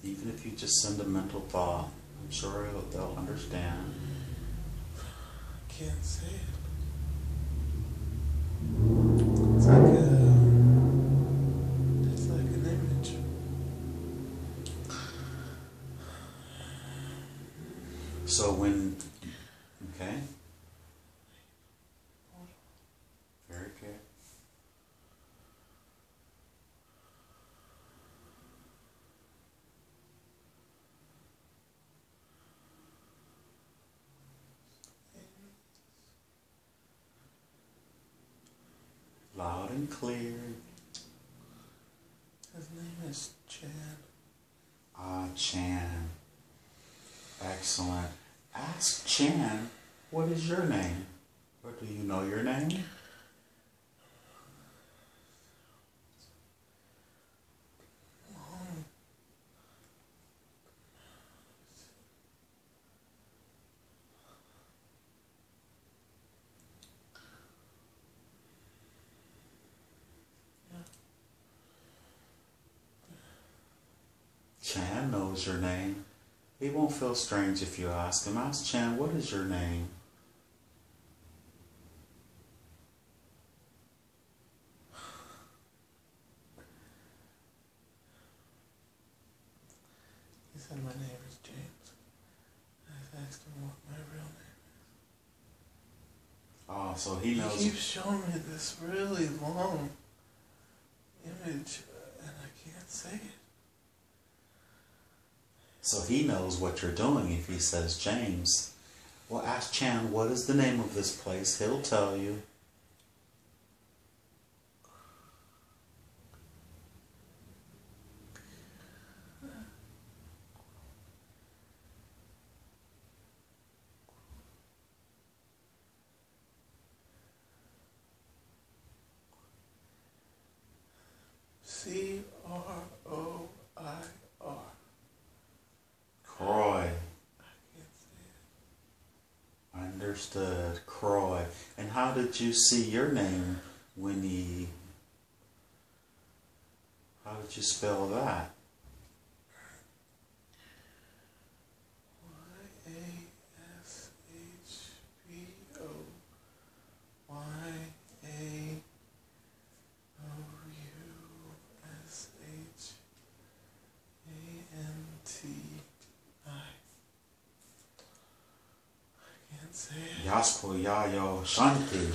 Even if you just send a mental thought, I'm sure they'll understand. I can't say it. It's like an image. So when, okay, very good. Loud and clear. His name is Chan. Ah, Chan. Excellent. Ask Chan, what is your name? Or do you know your name? Chan knows your name. He won't feel strange if you ask him. Ask Chan, what is your name? He said my name is James. I asked him what my real name is. Oh, so he knows. He keeps showing me this really long image, and I can't say it. So he knows what you're doing if he says James. Well, ask Chan, what is the name of this place? He'll tell you. Croir. Croy. I can't say it. Understood. Croy. And how did you see your name when he... How did you spell that? Yaspo Yayo Shanti.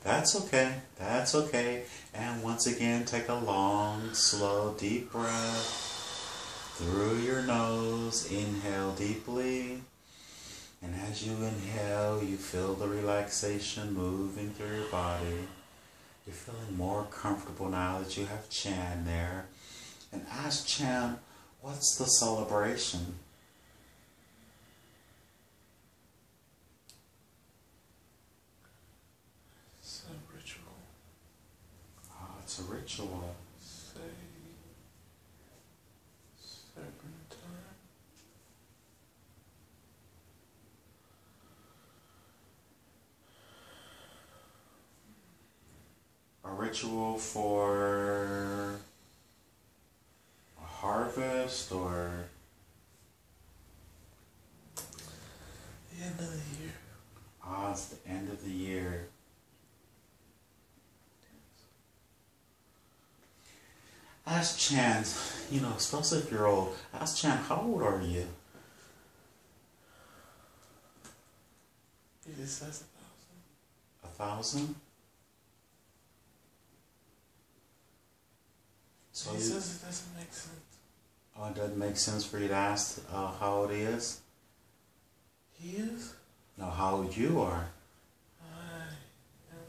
That's okay. That's okay. And once again, take a long, slow, deep breath through your nose. Inhale deeply. And as you inhale, you feel the relaxation moving through your body. You're feeling more comfortable now that you have Chan there. And ask Chan, what's the celebration? It's a ritual. Oh, it's a ritual. Say certain time. A ritual for a harvest or The end of the year. ah, it's the end of the year. Ask Chan, you know, especially if you're old, ask Chan, how old are you? He just says 1,000. 1,000? So He says it doesn't make sense. Oh, it doesn't make sense for you to ask how old he is? He is? No, how old you are. I am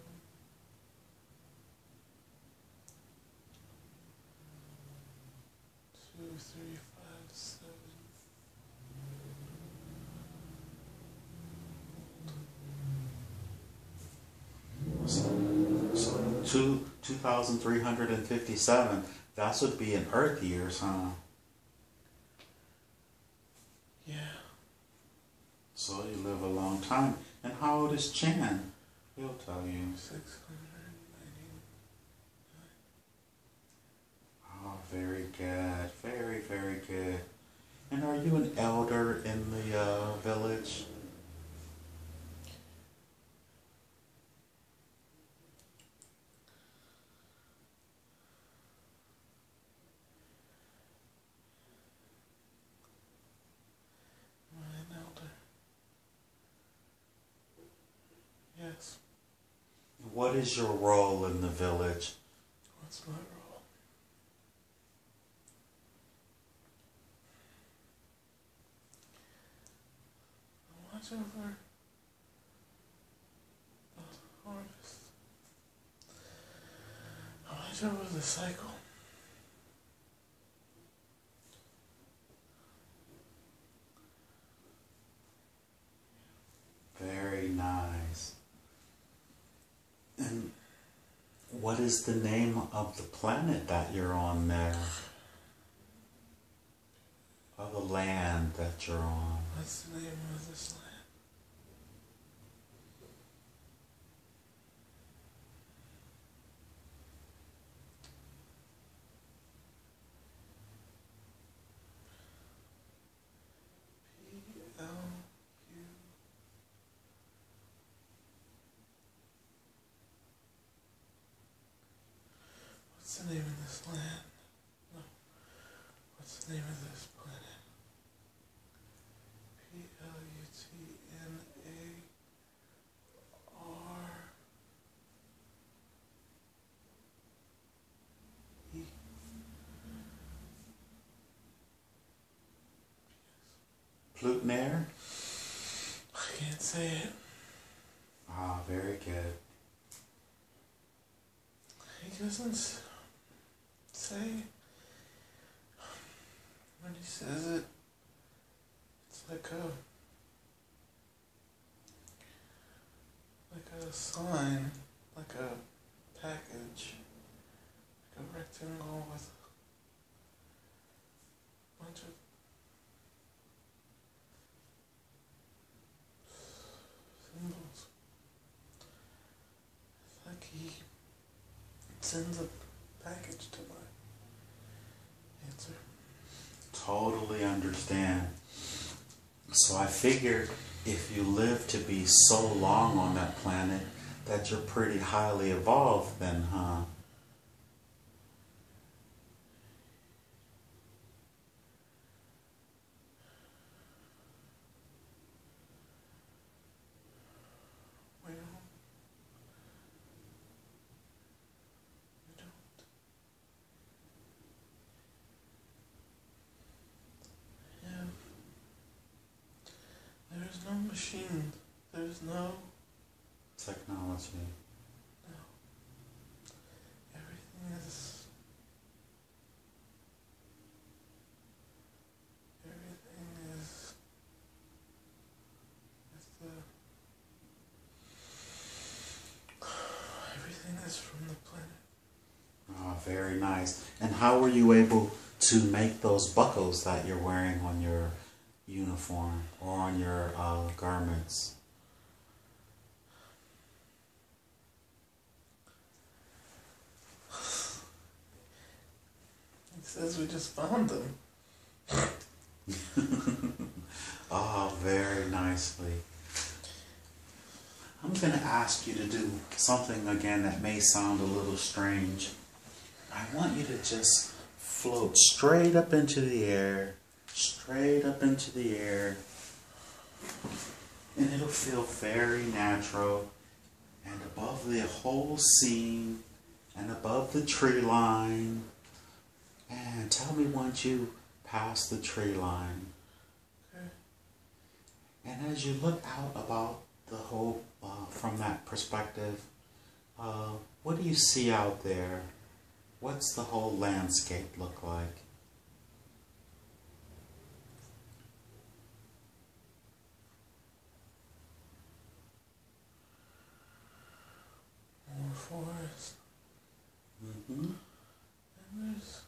2, 3, 5, 7. So 2,357, that would be in Earth years, huh? Yeah. So you live a long time. And how old is Chan? He'll tell you. 699. Oh, very good. Very, very you an elder in the village? Am I an elder? Yes. What is your role in the village? What's my role? I watch over the harvest. I watch over the cycle. Very nice. And what is the name of the planet that you're on there? Of the land that you're on? What's the name of this land? P-L-U. What's the name of this land? No. What's the name of this planet? P-L-U-T-N-A-R-E. Plutner? I can't say it. Ah, very good. He doesn't say. When he says it, it's like a sign, like a package, like a rectangle with a bunch of symbols. It's like he sends a package to my answer. Totally understand. So I figured if you live to be so long on that planet that you're pretty highly evolved then, huh? We don't have. There's no machine. There's no. Technology. No. Everything is. Everything is. It's the. Everything is from the planet. Oh, very nice. And how were you able to make those buckles that you're wearing on your uniform or on your garments? He says we just found them. Oh, very nicely. I'm going to ask you to do something again that may sound a little strange. I want you to just float straight up into the air, straight up into the air, and it'll feel very natural. And above the whole scene, and above the tree line, and tell me once you pass the tree line. Okay. And as you look out about the whole, from that perspective, what do you see out there? What's the whole landscape look like? More forest. Mm-hmm. And there's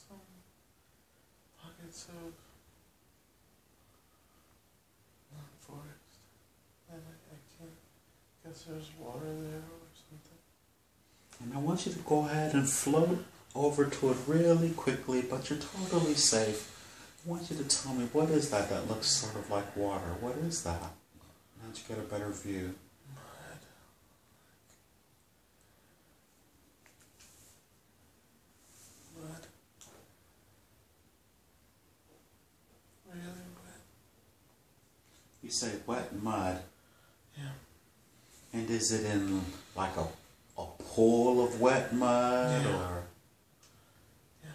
some pockets of non-forest. And I can't guess there's water there or something. And I want you to go ahead and float over to it really quickly, but you're totally safe. want you to tell me, what is that that looks sort of like water? What is that? Now that you get a better view. Mud. Mud. Really wet. You say wet mud. Yeah. And is it in like a pool of wet mud? Yeah. Or? Yeah.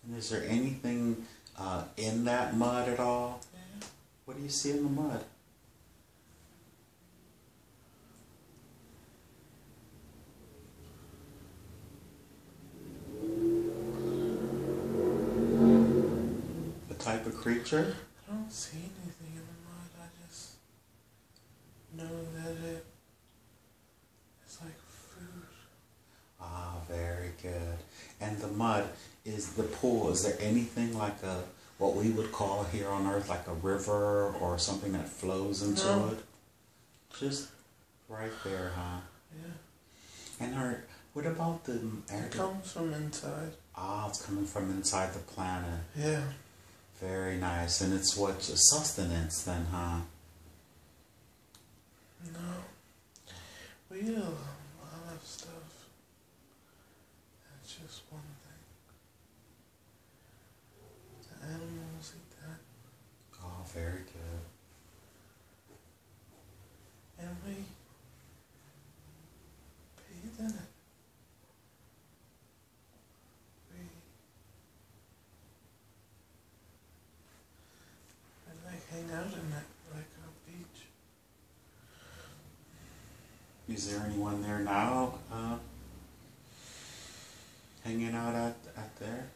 And is there anything in that mud at all? Yeah. What do you see in the mud? The type of creature? I don't see anything in the mud. I just know that it's like food. Ah, very good. And the mud is the pool. Is there anything like what we would call here on Earth like a river or something that flows into No. it? Just right there, huh? Yeah. And what about the air? It comes from inside. Ah, it's coming from inside the planet. Yeah. Very nice. And it's what sustenance then, huh? No. We eat a lot of stuff. That's just one thing. The animals eat that. Oh, very good. And we bathe in it. We like hang out in it like a beach. Is there anyone there now hanging out at there?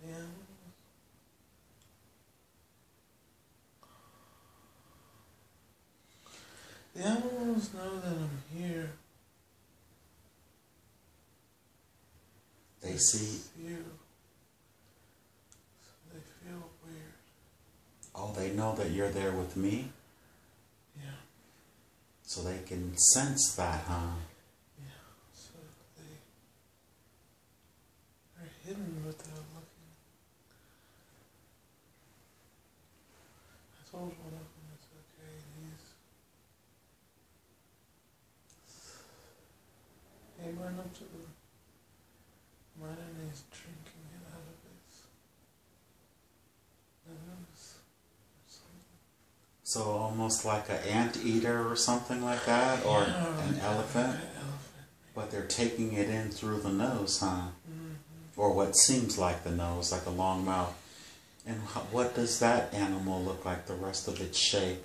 The animals. The animals know that I'm here. They see. You. So they feel weird. Oh, they know that you're there with me? Yeah. So they can sense that, huh? Yeah. So they are hidden without looking. I told one of them it's okay. He went up to the mud and he's drinking it out of his nose or something. So almost like an anteater or something like that? Or Yeah, an like elephant? An elephant. But they're taking it in through the nose, huh? Mm-hmm. Or what seems like the nose, like a long mouth. And what does that animal look like, the rest of its shape?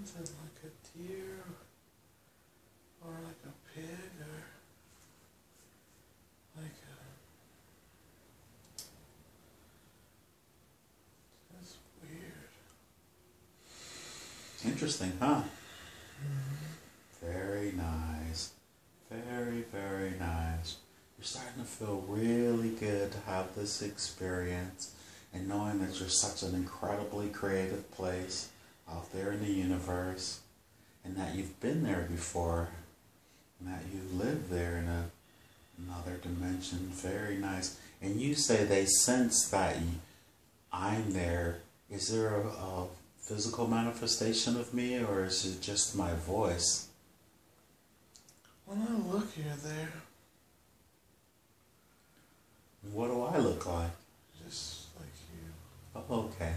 Something like a deer, or like a pig, or like a... That's weird. Interesting, huh? Mm-hmm. Very nice. Very, very nice. You're starting to feel really good to have this experience and knowing that you're such an incredibly creative place out there in the universe, and that you've been there before, and that you live there in another dimension. Very nice. And you say they sense that I'm there. Is there a physical manifestation of me, or is it just my voice? When I look, you're there. What do I look like? Just like you. Oh, okay.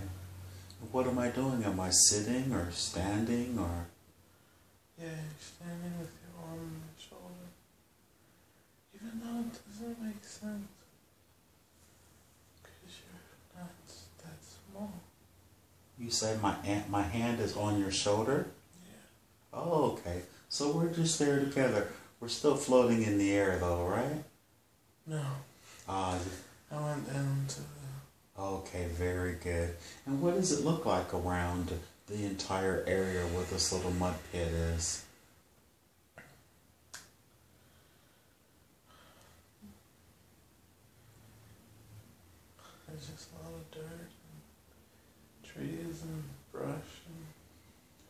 What am I doing? Am I sitting or standing or? Yeah, you're standing with your arm on my shoulder. Even though it doesn't make sense. Because you're not that small. You say my hand is on your shoulder? Yeah. Oh, okay. So we're just there together. We're still floating in the air though, right? No. Ah, I went down to the... okay, very good. And what does it look like around the entire area where this little mud pit is? There's just a lot of dirt and trees and brush.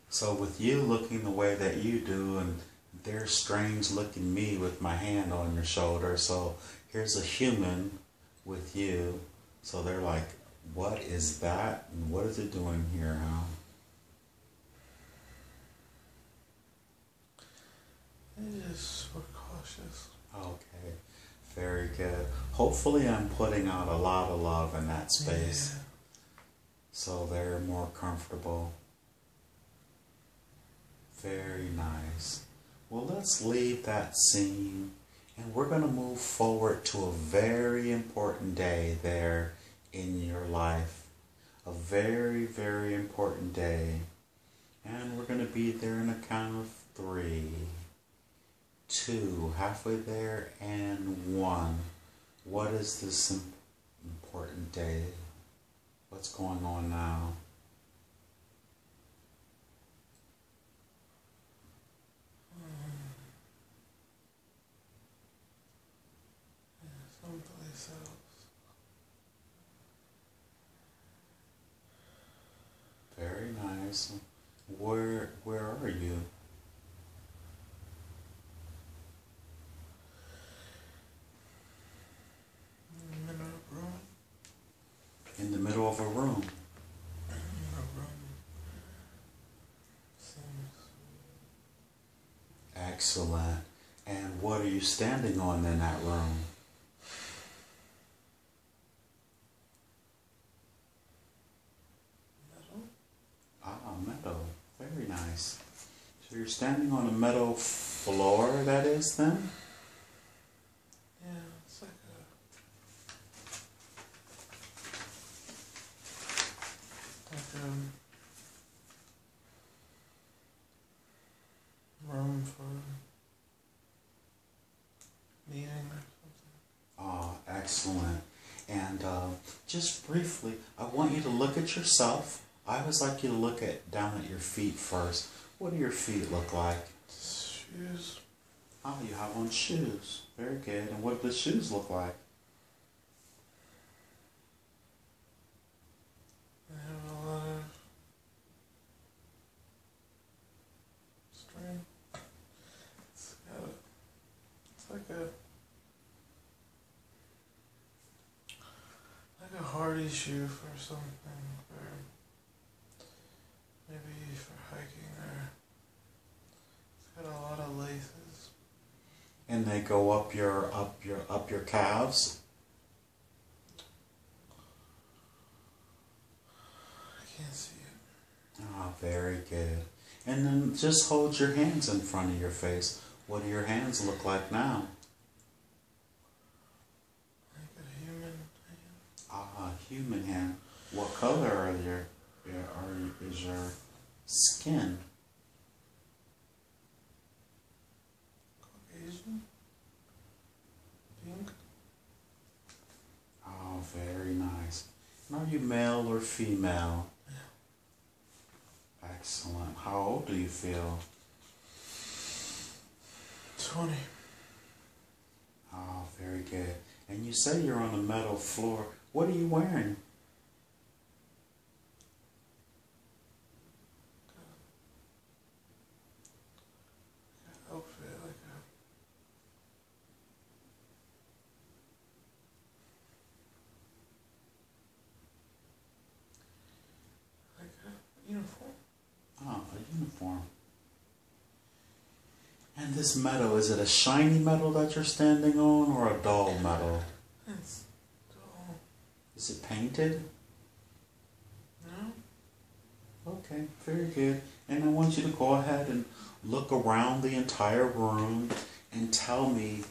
So with you looking the way that you do, and they're strange looking me with my hand on your shoulder, so here's a human with you, so they're like, what is that? And what is it doing here, huh? They just were cautious. Okay, very good. Hopefully I'm putting out a lot of love in that space, Yeah. so they're more comfortable. Very nice. Well, let's leave that scene, and we're going to move forward to a very important day there in your life. A very, very important day. And we're going to be there in a count of 3, 2, halfway there, and 1. What is this important day? What's going on now? Someplace else. Very nice. Where are you? In the middle of a room. In the middle of a room. A room. Seems. Excellent. And what are you standing on in that room? Metal? Ah, metal. Very nice. So you're standing on a metal floor, that is, then? Yeah, it's like a room for meeting or something. Ah, excellent. And just briefly, I want you to look at yourself. I always like you to look down at your feet first. What do your feet look like? Shoes. Oh, you have on shoes. Very good. And what do the shoes look like? They have a lot of string. It's like a hardy shoe for something, for maybe for hiking, or it's got a lot of laces. And they go up your calves. I can't see it. Ah, very good. And then just hold your hands in front of your face. What do your hands look like now? Like a human hand. Ah, human hand. What color is your skin? Caucasian? Pink? Oh, very nice. And are you male or female? Yeah. Excellent. How old do you feel? 20. Oh, very good. And you say you're on a metal floor. What are you wearing? Outfit, like a uniform. Oh, a uniform. And this metal, is it a shiny metal that you're standing on or a dull metal? It's dull. Is it painted? No? Okay, very good. And I want you to go ahead and look around the entire room and tell me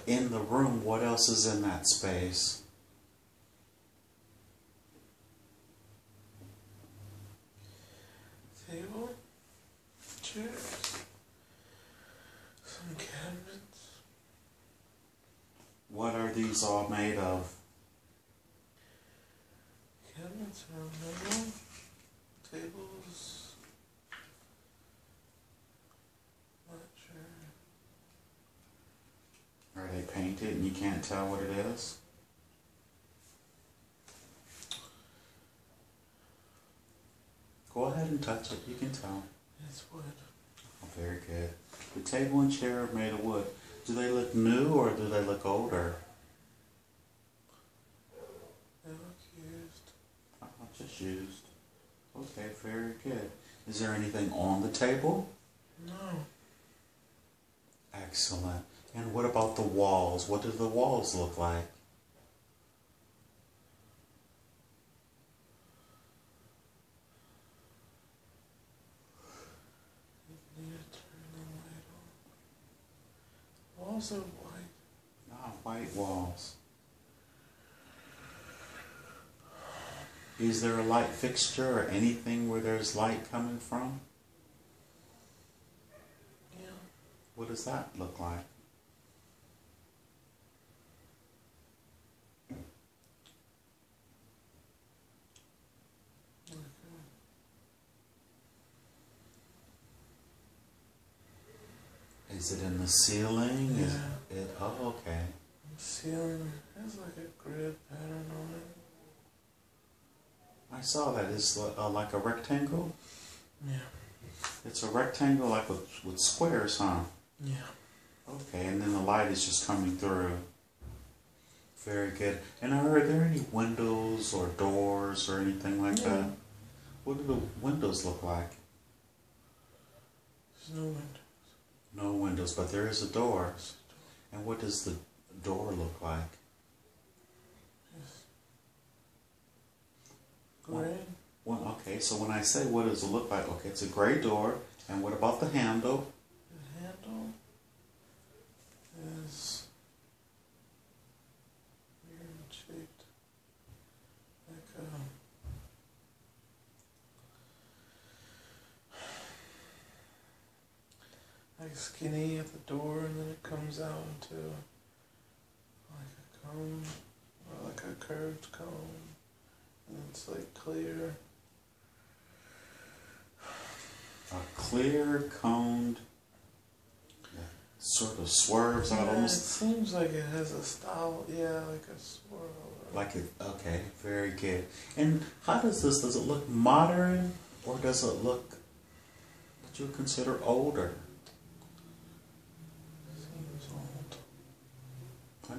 in the room what else is in that space. Table. Chairs. Some cabinets. What are these all made of? Cabinets are metal. Tables. Not sure. Are they painted and you can't tell what it is? and touch it. You can tell. It's wood. Oh, very good. The table and chair are made of wood. Do they look new or do they look older? They look used. Oh, just used. Okay, very good. Is there anything on the table? No. Excellent. And what about the walls? What do the walls look like? Need to turn the light on. Walls are white. Ah, white walls. Is there a light fixture or anything where there's light coming from? Yeah. What does that look like? Is it in the ceiling? Yeah. Is it? Oh, okay. The ceiling has like a grid pattern on it. I saw that. It's like a rectangle? Yeah. It's a rectangle like with squares, huh? Yeah. Okay, and then the light is just coming through. Very good. And are there any windows or doors or anything like that? What do the windows look like? There's no windows. No windows, but there is a door. And what does the door look like? Yes. Gray. Well, okay, so when I say what does it look like, okay, it's a gray door. And what about the handle? The handle is weird shaped. Like skinny at the door, and then it comes out into like a cone, or like a curved cone, and it's like clear. A clear coned that sort of swerves out Yeah, almost. it seems like it has a style, yeah, like a swirl. Like it, okay, very good. And how does it look modern or does it look what you would consider older? Seems old.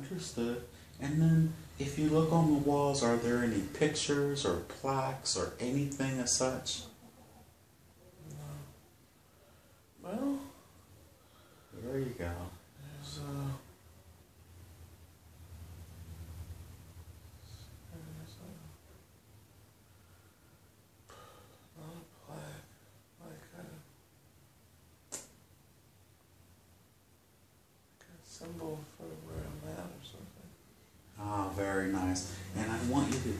Understood. And then if you look on the walls, are there any pictures or plaques or anything as such? No. Well, There you go. there's not a plaque, like a symbol for where I'm at or something. Ah, very nice. And I want you to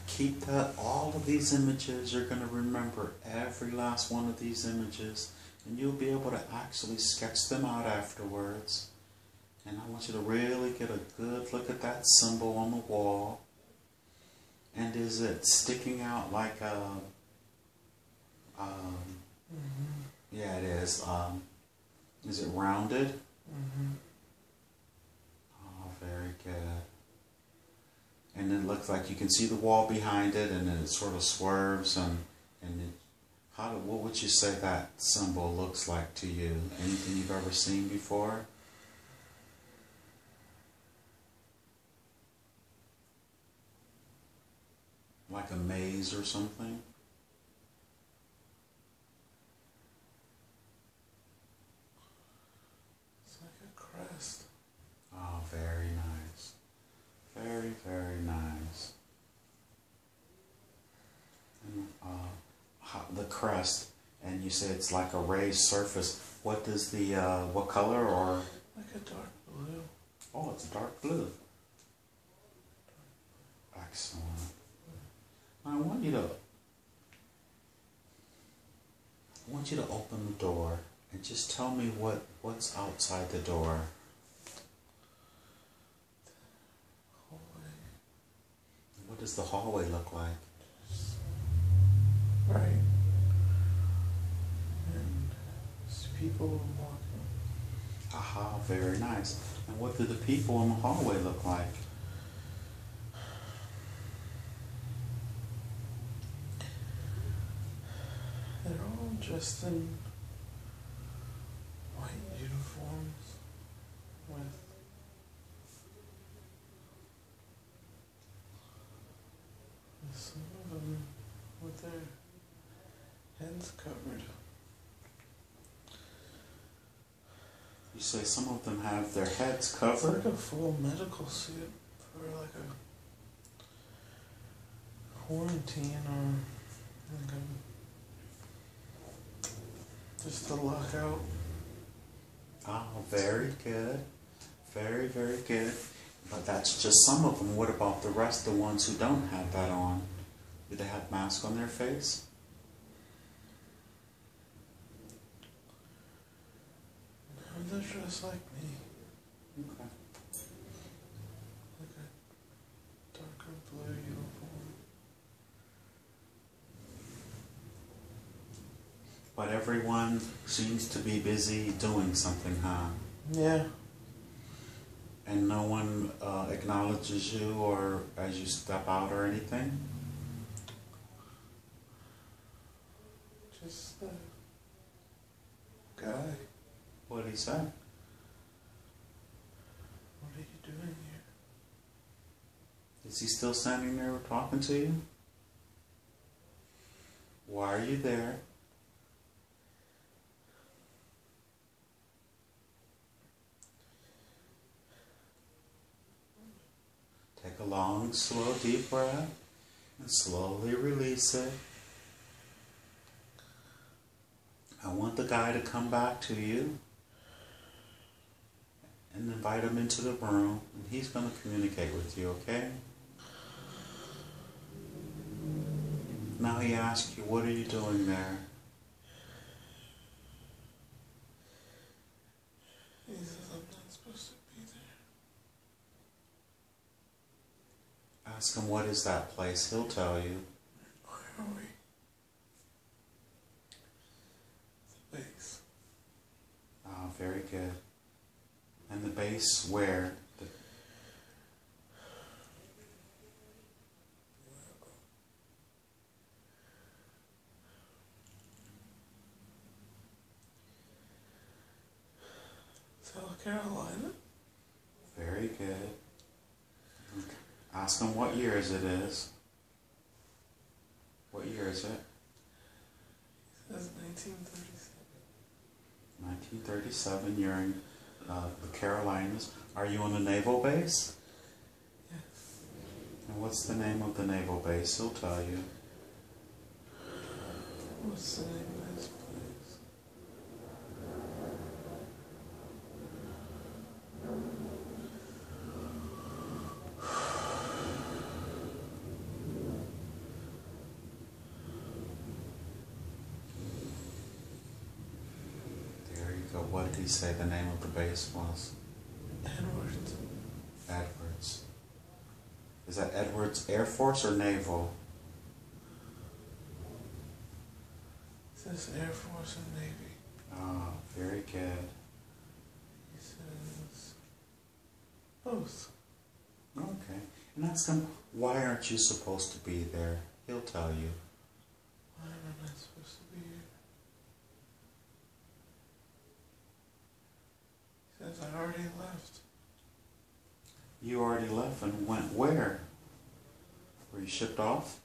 keep that, all of these images, you're going to remember every last one of these images, and you'll be able to actually sketch them out afterwards. And I want you to really get a good look at that symbol on the wall. And is it sticking out like a, yeah, it is. Is it rounded? Oh, very good. And it looks like you can see the wall behind it, and then it sort of swerves, and it, what would you say that symbol looks like to you? Anything you've ever seen before? Like a maze or something? It's like a crest. Oh, very nice. Very, very nice. And, the crest, and you say it's like a raised surface. What does the, what color or? Like a dark blue. Oh, it's dark blue. Excellent. I want you to open the door and just tell me what's outside the door. Hallway. What does the hallway look like? Right. And there's people walking. Aha, very nice. And what do the people in the hallway look like? They're dressed in white uniforms with some of them with their heads covered. You say some of them have their heads It's covered? like a full medical suit for like a quarantine or like just a lockout. Oh, very good. Very, very good. But that's just some of them. What about the rest, the ones who don't have that on? Do they have masks on their face? No, they're dressed like me. Okay. Like a darker blue uniform. But everyone seems to be busy doing something, huh? Yeah. And no one acknowledges you or as you step out or anything? Just the guy. What'd he say? What are you doing here? Is he still standing there talking to you? Why are you there? Take a long, slow, deep breath and slowly release it. I want the guy to come back to you and invite him into the room, and he's going to communicate with you, okay? Now he asks you, what are you doing there? He says I'm not supposed to be there. Ask him, what is that place? He'll tell you. Where are we? The base. Oh, very good. And the base where? South Carolina. Very good. Ask him what years it is. What year is it? He says 1937. 1937. You're in the Carolinas. Are you on the naval base? Yes. And what's the name of the naval base? He'll tell you. What's the name of this place? There you go. What did he say the name of the base was? Edwards. Edwards. Is that Edwards Air Force or Naval? It says Air Force and Navy. Oh, very good. He says both. Okay. And ask him, why aren't you supposed to be there? He'll tell you. Why am I not supposed to be here? He says I already left. You already left and went where? Were you shipped off?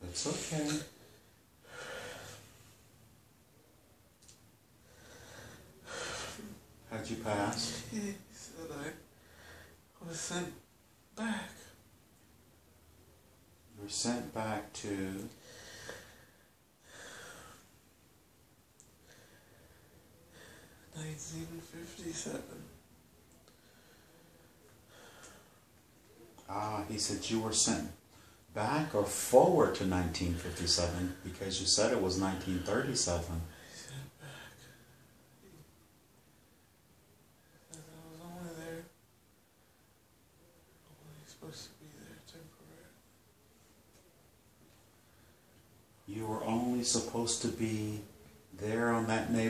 It's okay. How'd you pass? He said I was sent back. You were sent back to 1957. Ah, he said you were sent back or forward to 1957 because you said it was 1937. He said back. He said I was only there. Only supposed to be there temporarily. You were only supposed to be there on that naval